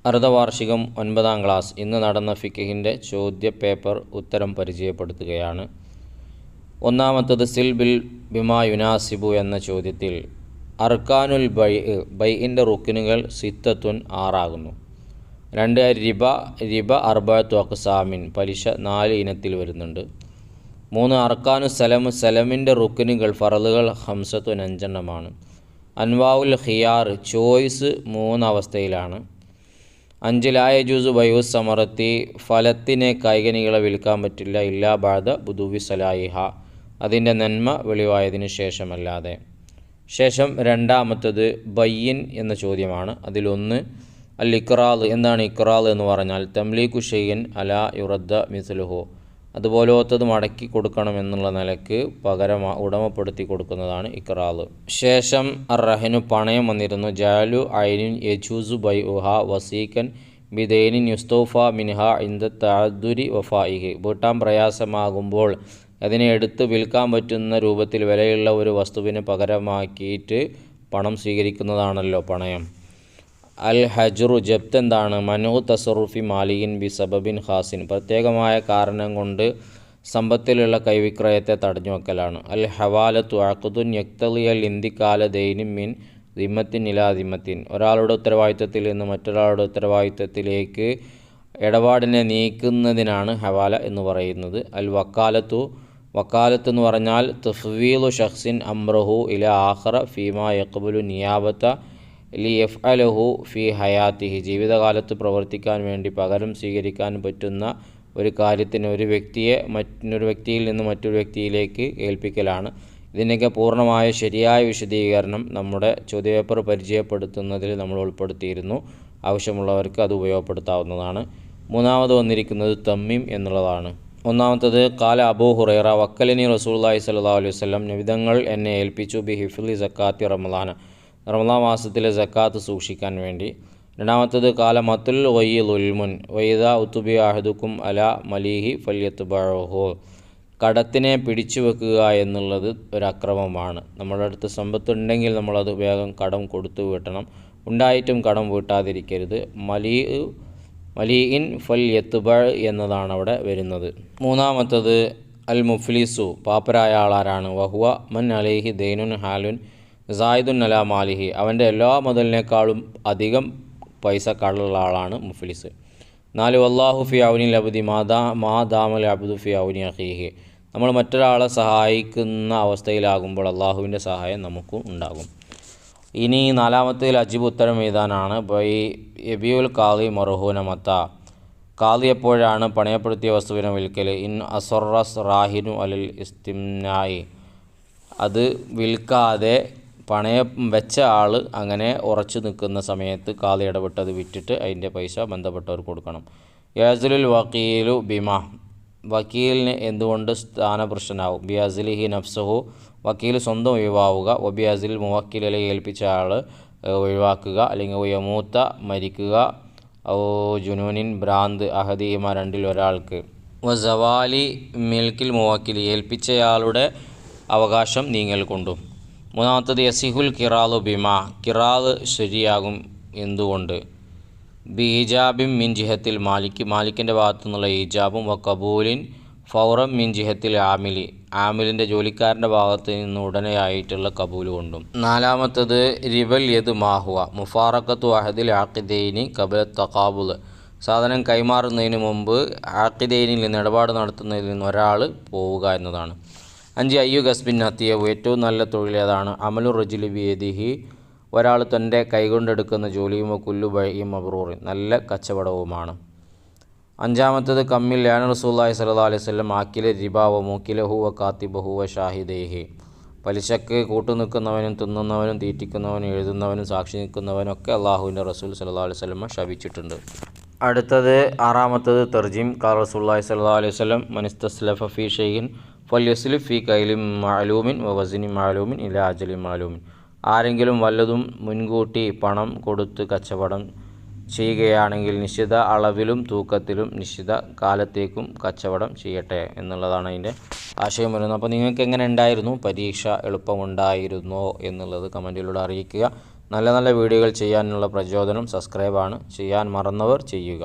അർദ്ധവാർഷികം 9ാം class. ഇന്ന് നടന്ന ഫിഖിൻ്റെ ചോദ്യപേപ്പർ ഉത്തരം പരിചയപ്പെടുത്തുകയാണ്. ഒന്നാമത്തത് സിൽ ബിൽ ബിമാ യുനാസിബു എന്ന ചോദ്യത്തിൽ അർക്കാനുൽ ബൈഇൻ്റെ റുക്കിനുകൾ സിത്തത്തുൻ 6 ആകുന്നു. 2 റിബ അർബഅത്തു അഖ്സാമിൻ പലിശ 4 ഇനത്തിൽ വരുന്നുണ്ട്. 3 അർക്കാനു സലമിൻ്റെ റുക്കിനുകൾ ഫറലുകൾ ഹംസത്തുൻ 5 എണ്ണമാണ്. അൻവാഉൽ ഖിയാർ ചോയ്സ് 3 അവസ്ഥയിലാണ്. 5 ലാ യജൂസു ബൈഉ സമറത്തി ഫലത്തിനെ കായ്കനികളെ വിൽക്കാൻ പറ്റില്ല ഇല്ലാ ബഅദ ബുദൂവി സലായിഹ അതിൻ്റെ നന്മ വെളിവായതിനു ശേഷമല്ലാതെ. ശേഷം രണ്ടാമത്തത് ബയ്യിൻ എന്ന ചോദ്യമാണ്. അതിലൊന്ന് അൽ ഇക്റാൽ. എന്താണ് ഇക്റാൽ എന്ന് പറഞ്ഞാൽ തംലീഖു ഷൈഇൻ അലാ യുറദ്ദ മിസ്ലുഹു അതുപോലത്തത് മടക്കി കൊടുക്കണം എന്നുള്ള നിലക്ക് പകരം ഉടമപ്പെടുത്തി കൊടുക്കുന്നതാണ് ഇക്റാൽ. ശേഷം അർറഹനു പണയം വന്നിരുന്നു. ജാലു ഐനിൻ യജൂസു ബൈഉഹ വസീക്കൻ ബിദൈനിൻ യുസ്തൗഫ മിൻഹ ഇൻദ തഅദ്ദുരി വഫായിഹി വീട്ടാൻ പ്രയാസമാകുമ്പോൾ അതിനെ എടുത്ത് വിൽക്കാൻ പറ്റുന്ന രൂപത്തിൽ വിലയുള്ള ഒരു വസ്തുവിന് പകരമാക്കിയിട്ട് പണം സ്വീകരിക്കുന്നതാണല്ലോ പണയം. അൽ ഹജ്റു ജബ്ത് എന്താണ്? മനു തസറുഫി മാലിയിൻ ബി സബബിൻ ഖാസിൻ പ്രത്യേകമായ കാരണം കൊണ്ട് സമ്പത്തിലുള്ള കൈവിക്രയത്തെ തടഞ്ഞു വെക്കലാണ്. അൽ ഹവാലത്തു അഖ്ദുൻ യക്തളി അൽ ഇന്തിക്കാല ദൈനിൻ മിൻ ദിമ്മത്തിൻ ഇലാ ദിമ്മത്തിൻ ഒരാളുടെ ഉത്തരവാദിത്തത്തിൽ നിന്ന് മറ്റൊരാളുടെ ഉത്തരവാദിത്തത്തിലേക്ക് ഇടപാടിനെ നീക്കുന്നതിനാണ് ഹവാല എന്ന് പറയുന്നത്. അൽ വക്കാലത്ത് എന്ന് പറഞ്ഞാൽ തഫ്വീലു ഷഖ്സിൻ അംറഹു ഇല ആഖറ ഫീമാ യഖ്ബലു നിയാബത്ത ലി യഫ്അലഹു ഫി ഹയാത്തിഹി ജീവിതകാലത്ത് പ്രവർത്തിക്കാൻ വേണ്ടി പകരം സ്വീകരിക്കാൻ പറ്റുന്ന ഒരു കാര്യത്തിന് ഒരു വ്യക്തിയെ മറ്റൊരു വ്യക്തിയിൽ നിന്ന് മറ്റൊരു വ്യക്തിയിലേക്ക് ഏൽപ്പിക്കലാണ്. ഇതിൻ്റെയൊക്കെ പൂർണ്ണമായ ശരിയായ വിശദീകരണം നമ്മുടെ ചോദ്യപേപ്പർ പരിചയപ്പെടുത്തുന്നതിൽ നമ്മൾ ഉൾപ്പെടുത്തിയിരുന്നു. ആവശ്യമുള്ളവർക്ക് അത് ഉപയോഗപ്പെടുത്താവുന്നതാണ്. മൂന്നാമത് വന്നിരിക്കുന്നത് തമ്മീം എന്നുള്ളതാണ്. ഒന്നാമത്തത് കാല അബൂ ഹുറൈറ വക്കലിനി റസൂലുള്ളാഹി സ്വല്ലല്ലാഹു അലൈഹി വസല്ലം നബിതങ്ങൾ എന്നെ ഏൽപ്പിച്ചു ബി ഹിഫ്ലി സക്കാത്തി റമളാൻ മാസത്തിലെ സക്കാത്ത് സൂക്ഷിക്കാൻ വേണ്ടി. രണ്ടാമത്തത് കാല മത്തുൽ ഗയ്യിൽ ഉൽമുൻ വൈദാ ഉത്തുബി അഹദുക്കും അല മലീഹി ഫല്യത്ബഅഹു കടത്തിനെ പിടിച്ചു വെക്കുക എന്നുള്ളത് ഒരു അക്രമമാണ്. നമ്മുടെ അടുത്ത് സമ്പത്തുണ്ടെങ്കിൽ നമ്മളത് വേഗം കടം കൊടുത്തു വീട്ടണം. ഉണ്ടായിട്ടും കടം വീട്ടാതിരിക്കരുത്. മലീഇൻ ഫല്യത്ബഅ എന്നതാണ് അവിടെ വരുന്നത്. മൂന്നാമത്തത് അൽ മുഫ്ലിസു പാപ്പരായ ആളാരാണ്? വഹുവ മൻ അലൈഹി ദൈനുൻ ഹാലുൻ സായിദുൻ അലാ മാലിഹി അവൻ്റെ എല്ലാ മുതലിനേക്കാളും അധികം പൈസ കടമുള്ള ആളാണ് മുഫ്ലിസ്. 4 വല്ലാഹു ഫി ഔനിൽ അബ്ദി മാ ദാമൽ അബ്ദു ഫി ഔനി അഖീഹി നമ്മൾ മറ്റൊരാളെ സഹായിക്കുന്ന അവസ്ഥയിലാകുമ്പോൾ അള്ളാഹുവിൻ്റെ സഹായം നമുക്കും ഉണ്ടാകും. ഇനി നാലാമത്തേൽ അജിബ് ഉത്തരം എഴുതാനാണ്. ബൈ എബിയുൽ കാളി മർഹൂന മത്ത കാളി എപ്പോഴാണ് പണയപ്പെടുത്തിയ വസ്തുവിനെ വിൽക്കൽ? ഇൻ അസറസ് റാഹിനു അലിൽ ഇസ്തിംനായി അത് വിൽക്കാതെ പണയം വെച്ച ആൾ അങ്ങനെ ഉറച്ചു നിൽക്കുന്ന സമയത്ത് കാളി ഇടപെട്ടത് വിറ്റിട്ട് അതിൻ്റെ പൈസ ബന്ധപ്പെട്ടവർ കൊടുക്കണം. യാസുലുൽ വക്കീലു ബിമ വക്കീലിന് എന്തുകൊണ്ട് സ്ഥാനഭ്രഷ്ടനാവും? ബിയാസിലിഹി നഫ്സഹു വക്കീൽ സ്വന്തം ഒഴിവാവുക. ഒബിയാസിൽ മുവക്കിലെ ഏൽപ്പിച്ച ആൾ ഒഴിവാക്കുക അല്ലെങ്കിൽ യമൂത്ത മരിക്കുക. ജുനൂനിൻ ഭ്രാന്ത് അഹദിഹിമ രണ്ടിൽ ഒരാൾക്ക്. വസവാലി മിൽക്കിൽ മുവക്കിൽ ഏൽപ്പിച്ചയാളുടെ അവകാശം നീങ്ങൽ കൊണ്ടും. മൂന്നാമത്തത് യസിഹുൽ കിറാലു ബിമ കിറാല് ശരിയാകും എന്തുകൊണ്ട്? ബി ഈജാബിൻ മിൻ ജിഹത്തിൽ മാലിക്കിൻ്റെ ഭാഗത്തു നിന്നുള്ള ഈജാബും വ കബൂലിൻ ഫൗറം മിൻ ജിഹത്തിൽ ആമിലിൻ്റെ ജോലിക്കാരൻ്റെ ഭാഗത്ത് നിന്ന് ഉടനെയായിട്ടുള്ള കബൂൽ കൊണ്ടും. നാലാമത്തത് റിബൽ യദ് മാഹുവ മുഫാറക്കത്തു അഹദിൽ ആഖിദൈനി കബല തഖാബുൽ സാധനം കൈമാറുന്നതിന് മുമ്പ് ആഖിദൈനിൽ നിന്ന് ഇടപാട് നടത്തുന്നതിൽ നിന്ന് ഒരാൾ പോവുക എന്നതാണ്. 5 അയ്യു ഗസ്ബിൻ ഹത്തിയവ് ഏറ്റവും നല്ല തൊഴിലേതാണ്? അമലു റജുലി ബിയദിഹി ഒരാൾ തൻ്റെ കൈകൊണ്ടെടുക്കുന്ന ജോലിയും കുല്ലു ബൈഇം മബ്റൂറിൻ നല്ല കച്ചവടവുമാണ്. അഞ്ചാമത്തത് കമ്മിൽ ലാന റസൂലുള്ളാഹി സ്വല്ലല്ലാഹു അലൈഹി വസല്ലം ആക്കിലെ റിബ വ മൂക്കിലഹു വ കാത്തിബഹു വ ഷാഹിദൈഹി പലിശക്ക് കൂട്ടുനിൽക്കുന്നവനും തിന്നുന്നവനും തീറ്റിക്കുന്നവനും എഴുതുന്നവനും സാക്ഷി നിൽക്കുന്നവനും ഒക്കെ അള്ളാഹുവിൻ്റെ റസൂൽ സ്വല്ലല്ലാഹു അലൈഹി വസല്ലം ശപിച്ചിട്ടുണ്ട്. അടുത്തത് ആറാമത്തത് തർജിം ഖാല റസൂലുള്ളാഹി സ്വല്ലല്ലാഹു അലൈഹി വസല്ലം മനിസ്തസ്ലഫ ഫീ ഷൈഇൻ ഫല്യസ്ലിഫ് ഫീ കൈലിൻ മഅലൂമിൻ വ വസ്നിൻ മഅലൂമിൻ ഇലാ അജലിൻ മഅലൂമിൻ ആരെങ്കിലും വല്ലതും മുൻകൂട്ടി പണം കൊടുത്ത് കച്ചവടം ചെയ്യുകയാണെങ്കിൽ നിശ്ചിത അളവിലും തൂക്കത്തിലും നിശ്ചിത കാലത്തേക്കും കച്ചവടം ചെയ്യട്ടെ എന്നുള്ളതാണ് അതിൻ്റെ ആശയം വരുന്നത്. അപ്പോൾ നിങ്ങൾക്ക് എങ്ങനെ ഉണ്ടായിരുന്നു? പരീക്ഷ എളുപ്പമുണ്ടായിരുന്നോ എന്നുള്ളത് കമൻറ്റിലൂടെ അറിയിക്കുക. നല്ല നല്ല വീഡിയോകൾ ചെയ്യാനുള്ള പ്രചോദനം സബ്സ്ക്രൈബാണ്. ചെയ്യാൻ മറന്നവർ ചെയ്യുക.